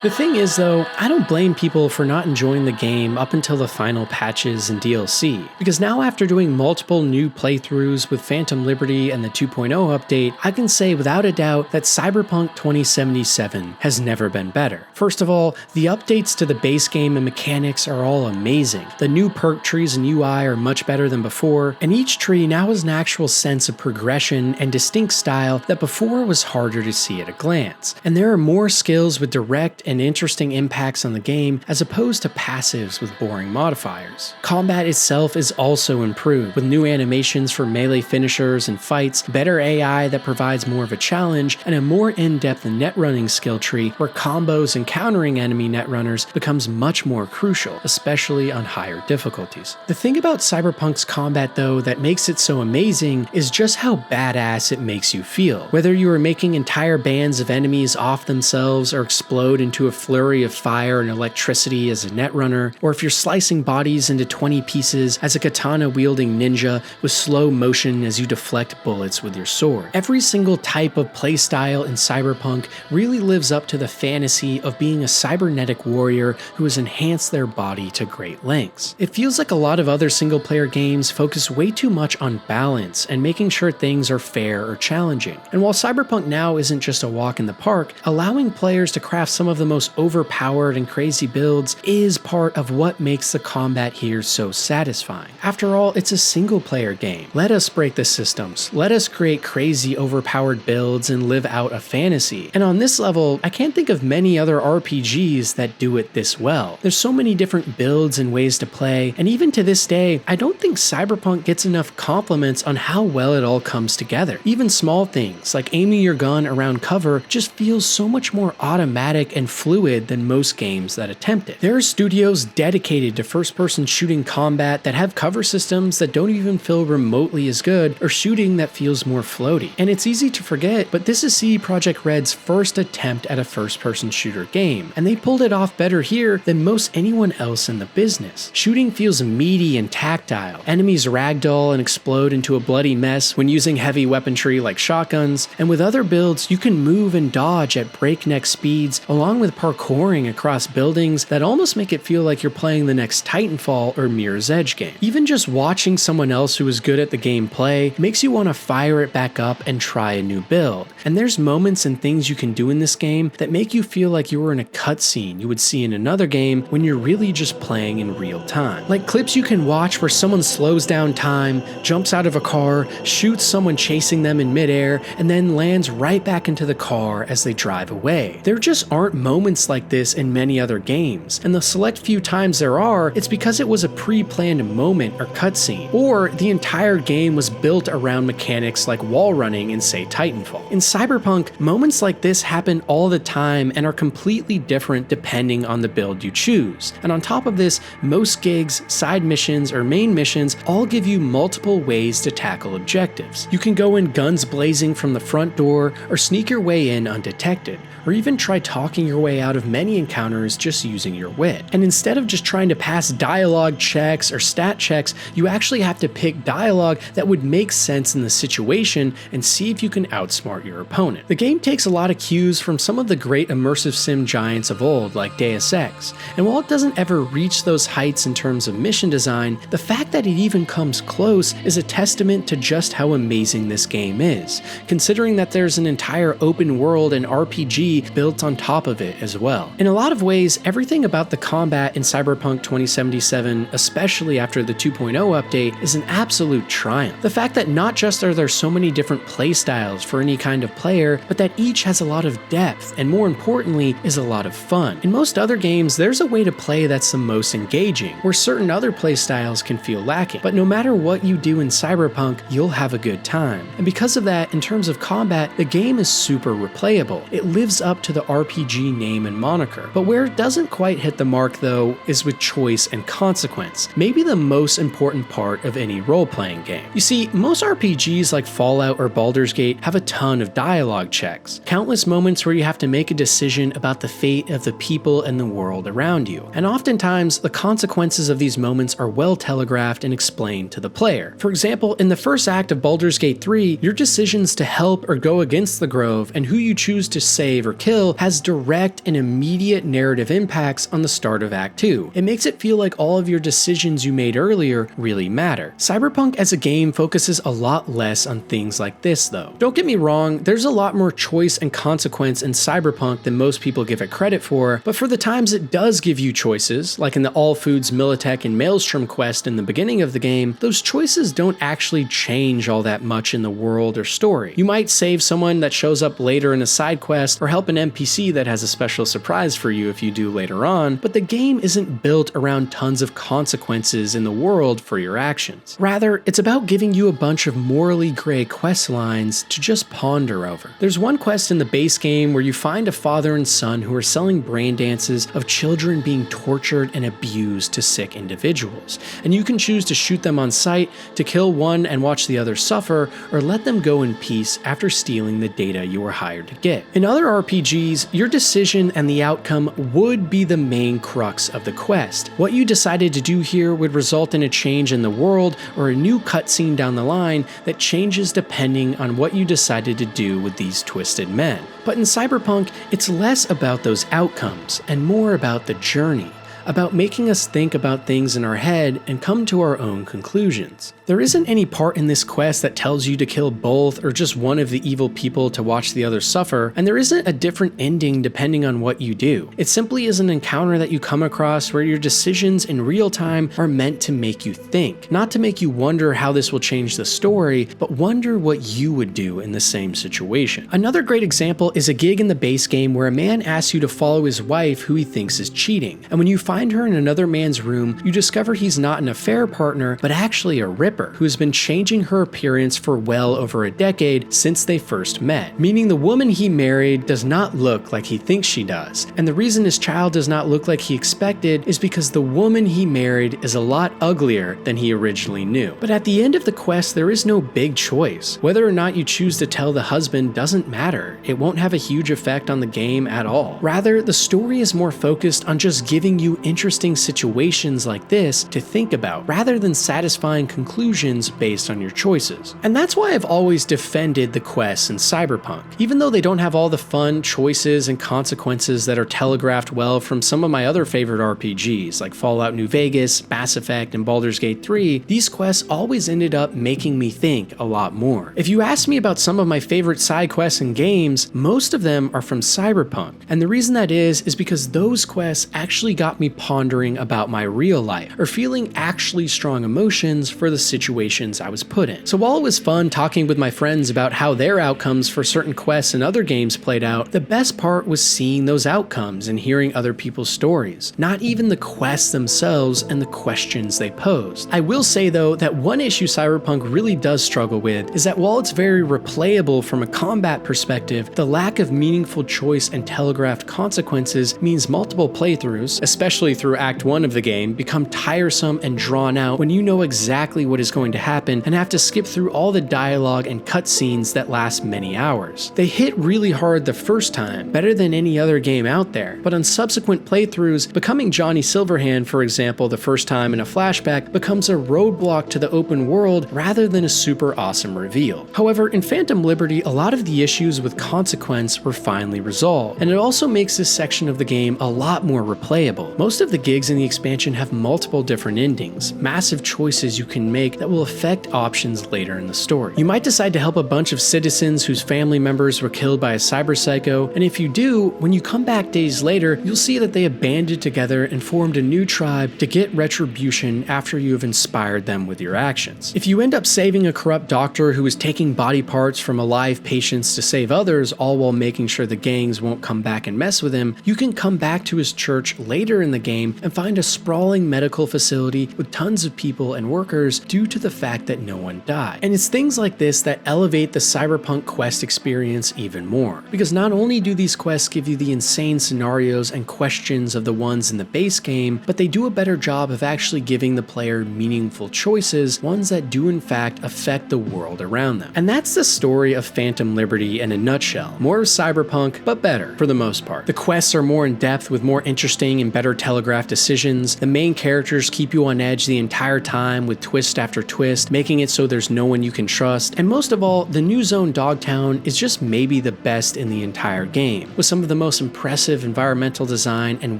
The thing is though, I don't blame people for not enjoying the game up until the final patches and DLC, because now after doing multiple new playthroughs with Phantom Liberty and the 2.0 update, I can say without a doubt that Cyberpunk 2077 has never been better. First of all, the updates to the base game and mechanics are all amazing. The new perk trees and UI are much better than before, and each tree now has an actual sense of progression and distinct style that before was harder to see at a glance. And there are more skills with direct and interesting impacts on the game as opposed to passives with boring modifiers. Combat itself is also improved, with new animations for melee finishers and fights, better AI that provides more of a challenge, and a more in-depth netrunning skill tree where combos and countering enemy netrunners becomes much more crucial, especially on higher difficulties. The thing about Cyberpunk's combat though that makes it so amazing is just how badass it makes you feel. Whether you are making entire bands of enemies off themselves or explode into a flurry of fire and electricity as a netrunner, or if you're slicing bodies into 20 pieces as a katana-wielding ninja with slow motion as you deflect bullets with your sword. Every single type of playstyle in Cyberpunk really lives up to the fantasy of being a cybernetic warrior who has enhanced their body to great lengths. It feels like a lot of other single-player games focus way too much on balance and making sure things are fair or challenging. And while Cyberpunk now isn't just a walk in the park, allowing players to craft some of the most overpowered and crazy builds is part of what makes the combat here so satisfying. After all, it's a single player game. Let us break the systems. Let us create crazy overpowered builds and live out a fantasy. And on this level, I can't think of many other RPGs that do it this well. There's so many different builds and ways to play, and even to this day, I don't think Cyberpunk gets enough compliments on how well it all comes together. Even small things like aiming your gun around cover just feels so much more automatic and fluid than most games that attempt it. There are studios dedicated to first-person shooting combat that have cover systems that don't even feel remotely as good, or shooting that feels more floaty. And it's easy to forget, but this is CD Projekt Red's first attempt at a first-person shooter game, and they pulled it off better here than most anyone else in the business. Shooting feels meaty and tactile. Enemies ragdoll and explode into a bloody mess when using heavy weaponry like shotguns, and with other builds, you can move and dodge at breakneck speeds, along with parkouring across buildings that almost make it feel like you're playing the next Titanfall or Mirror's Edge game. Even just watching someone else who is good at the gameplay makes you want to fire it back up and try a new build. And there's moments and things you can do in this game that make you feel like you were in a cutscene you would see in another game when you're really just playing in real time. Like clips you can watch where someone slows down time, jumps out of a car, shoots someone chasing them in midair, and then lands right back into the car as they drive away. There just aren't moments like this in many other games, and the select few times there are, it's because it was a pre-planned moment or cutscene, or the entire game was built around mechanics like wall running in, say, Titanfall. In Cyberpunk, moments like this happen all the time and are completely different depending on the build you choose. And on top of this, most gigs, side missions, or main missions all give you multiple ways to tackle objectives. You can go in guns blazing from the front door, or sneak your way in undetected, or even try talking your way out of many encounters just using your wit. And instead of just trying to pass dialogue checks or stat checks, you actually have to pick dialogue that would make sense in the situation and see if you can outsmart your opponent. The game takes a lot of cues from some of the great immersive sim giants of old, like Deus Ex, and while it doesn't ever reach those heights in terms of mission design, the fact that it even comes close is a testament to just how amazing this game is, considering that there's an entire open world and RPG built on top of it as well. In a lot of ways, everything about the combat in Cyberpunk 2077, especially after the 2.0 update, is an absolute triumph. The fact that not just are there so many different playstyles for any kind of player, but that each has a lot of depth, and more importantly, is a lot of fun. In most other games, there's a way to play that's the most engaging, where certain other playstyles can feel lacking. But no matter what you do in Cyberpunk, you'll have a good time. And because of that, in terms of combat, the game is super replayable. It lives up to the RPG name and moniker. But where it doesn't quite hit the mark though is with choice and consequence, maybe the most important part of any role-playing game. You see, most RPGs like Fallout or Baldur's Gate have a ton of dialogue checks, countless moments where you have to make a decision about the fate of the people and the world around you. And oftentimes, the consequences of these moments are well telegraphed and explained to the player. For example, in the first act of Baldur's Gate 3, your decisions to help or go against the Grove and who you choose to save or kill has direct direct and immediate narrative impacts on the start of Act 2. It makes it feel like all of your decisions you made earlier really matter. Cyberpunk as a game focuses a lot less on things like this though. Don't get me wrong, there's a lot more choice and consequence in Cyberpunk than most people give it credit for, but for the times it does give you choices, like in the All Foods Militech and Maelstrom quest in the beginning of the game, those choices don't actually change all that much in the world or story. You might save someone that shows up later in a side quest or help an NPC that has a special surprise for you if you do later on, but the game isn't built around tons of consequences in the world for your actions. Rather, it's about giving you a bunch of morally gray quest lines to just ponder over. There's one quest in the base game where you find a father and son who are selling brain dances of children being tortured and abused to sick individuals, and you can choose to shoot them on sight, to kill one and watch the other suffer, or let them go in peace after stealing the data you were hired to get. In other RPGs, your decision and the outcome would be the main crux of the quest. What you decided to do here would result in a change in the world or a new cutscene down the line that changes depending on what you decided to do with these twisted men. But in Cyberpunk, it's less about those outcomes and more about the journey, about making us think about things in our head and come to our own conclusions. There isn't any part in this quest that tells you to kill both or just one of the evil people to watch the other suffer, and there isn't a different ending depending on what you do. It simply is an encounter that you come across where your decisions in real time are meant to make you think, not to make you wonder how this will change the story, but wonder what you would do in the same situation. Another great example is a gig in the base game where a man asks you to follow his wife who he thinks is cheating, and when you find her in another man's room, you discover he's not an affair partner, but actually a ripper who has been changing her appearance for well over a decade since they first met, meaning the woman he married does not look like he thinks she does. And the reason his child does not look like he expected is because the woman he married is a lot uglier than he originally knew. But at the end of the quest, there is no big choice. Whether or not you choose to tell the husband doesn't matter. It won't have a huge effect on the game at all. Rather, the story is more focused on just giving you interesting situations like this to think about, rather than satisfying conclusions based on your choices. And that's why I've always defended the quests in Cyberpunk. Even though they don't have all the fun choices and consequences that are telegraphed well from some of my other favorite RPGs like Fallout New Vegas, Mass Effect, and Baldur's Gate 3, these quests always ended up making me think a lot more. If you ask me about some of my favorite side quests in games, most of them are from Cyberpunk. And the reason that is because those quests actually got me pondering about my real life, or feeling actually strong emotions for the situations I was put in. So while it was fun talking with my friends about how their outcomes for certain quests and other games played out, the best part was seeing those outcomes and hearing other people's stories, not even the quests themselves and the questions they posed. I will say though that one issue Cyberpunk really does struggle with is that while it's very replayable from a combat perspective, the lack of meaningful choice and telegraphed consequences means multiple playthroughs, especially through Act 1 of the game, become tiresome and drawn out when you know exactly what is going to happen and have to skip through all the dialogue and cutscenes that last many hours. They hit really hard the first time, better than any other game out there, but on subsequent playthroughs, becoming Johnny Silverhand, for example, the first time in a flashback, becomes a roadblock to the open world rather than a super awesome reveal. However, in Phantom Liberty, a lot of the issues with consequence were finally resolved, and it also makes this section of the game a lot more replayable. Most of the gigs in the expansion have multiple different endings, massive choices you can make that will affect options later in the story. You might decide to help a bunch of citizens whose family members were killed by a cyber psycho, and if you do, when you come back days later, you'll see that they have banded together and formed a new tribe to get retribution after you have inspired them with your actions. If you end up saving a corrupt doctor who is taking body parts from alive patients to save others, all while making sure the gangs won't come back and mess with him, you can come back to his church later in the game and find a sprawling medical facility with tons of people and workers due to the fact that no one died. And it's things like this that elevate the Cyberpunk quest experience even more, because not only do these quests give you the insane scenarios and questions of the ones in the base game, but they do a better job of actually giving the player meaningful choices, ones that do in fact affect the world around them. And that's the story of Phantom Liberty in a nutshell. More of Cyberpunk, but better for the most part. The quests are more in depth with more interesting and better telegraphed decisions, the main characters keep you on edge the entire time with twist after twist, making it so there's no one you can trust, and most of all, the new zone Dogtown is just maybe the best in the entire game, with some of the most impressive environmental design and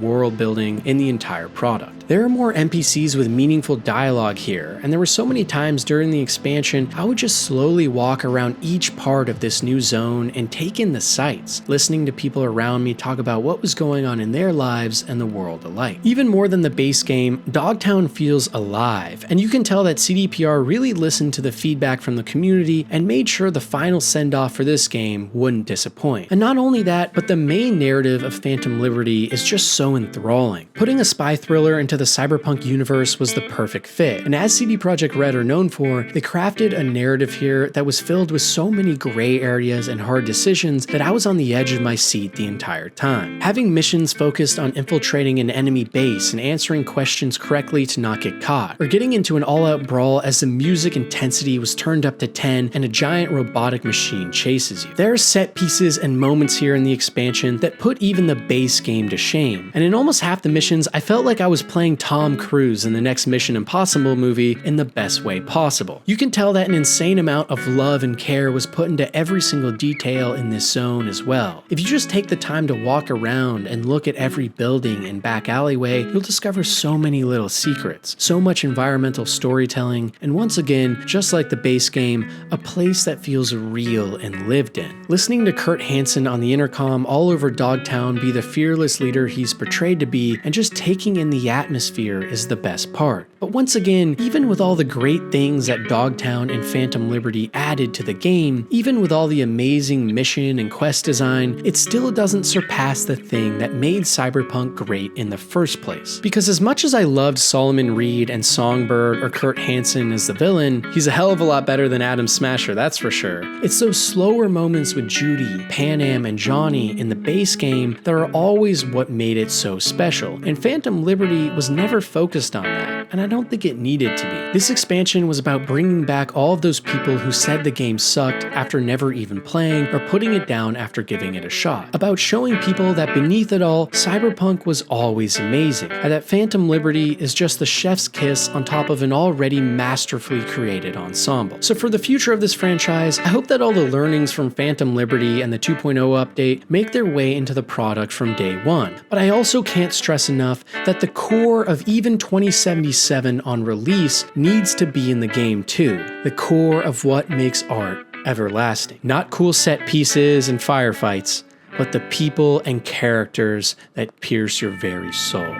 world building in the entire product. There are more NPCs with meaningful dialogue here, and there were so many times during the expansion I would just slowly walk around each part of this new zone and take in the sights, listening to people around me talk about what was going on in their lives and the world alike. Even more than the base game, Dogtown feels alive, and you can tell that CDPR really listened to the feedback from the community and made sure the final send-off for this game wouldn't disappoint. And not only that, but the main narrative of Phantom Liberty is just so enthralling. Putting a spy thriller into the Cyberpunk universe was the perfect fit, and as CD Projekt Red are known for, they crafted a narrative here that was filled with so many gray areas and hard decisions that I was on the edge of my seat the entire time. Having missions focused on infiltrating an enemy base and answering questions correctly to not get caught, or getting into an all-out brawl as the music intensity was turned up to 10 and a giant robotic machine chases you. There are set pieces and moments here in the expansion that put even the base game to shame, and in almost half the missions I felt like I was playing Tom Cruise in the next Mission Impossible movie in the best way possible. You can tell that an insane amount of love and care was put into every single detail in this zone as well. If you just take the time to walk around and look at every building and back alleyway, you'll discover so many little secrets, so much environmental storytelling, and once again, just like the base game, a place that feels real and lived in. Listening to Kurt Hansen on the intercom all over Dogtown be the fearless leader he's portrayed to be, and just taking in the atmosphere is the best part. But once again, even with all the great things that Dogtown and Phantom Liberty added to the game, even with all the amazing mission and quest design, it still doesn't surpass the thing that made Cyberpunk great in the first place. Because as much as I loved Solomon Reed and Songbird or Kurt Hansen as the villain, he's a hell of a lot better than Adam Smasher, that's for sure. It's those slower moments with Judy, Panam, and Johnny in the base game that are always what made it so special, and Phantom Liberty was never focused on that, and I don't think it needed to be. This expansion was about bringing back all of those people who said the game sucked after never even playing or putting it down after giving it a shot. About showing people that beneath it all, Cyberpunk was always amazing, and that Phantom Liberty is just the chef's kiss on top of an already masterfully created ensemble. So for the future of this franchise, I hope that all the learnings from Phantom Liberty and the 2.0 update make their way into the product from day one. But I also can't stress enough that the core of even 2077 on release needs to be in the game too. The core of what makes art everlasting. Not cool set pieces and firefights, but the people and characters that pierce your very soul.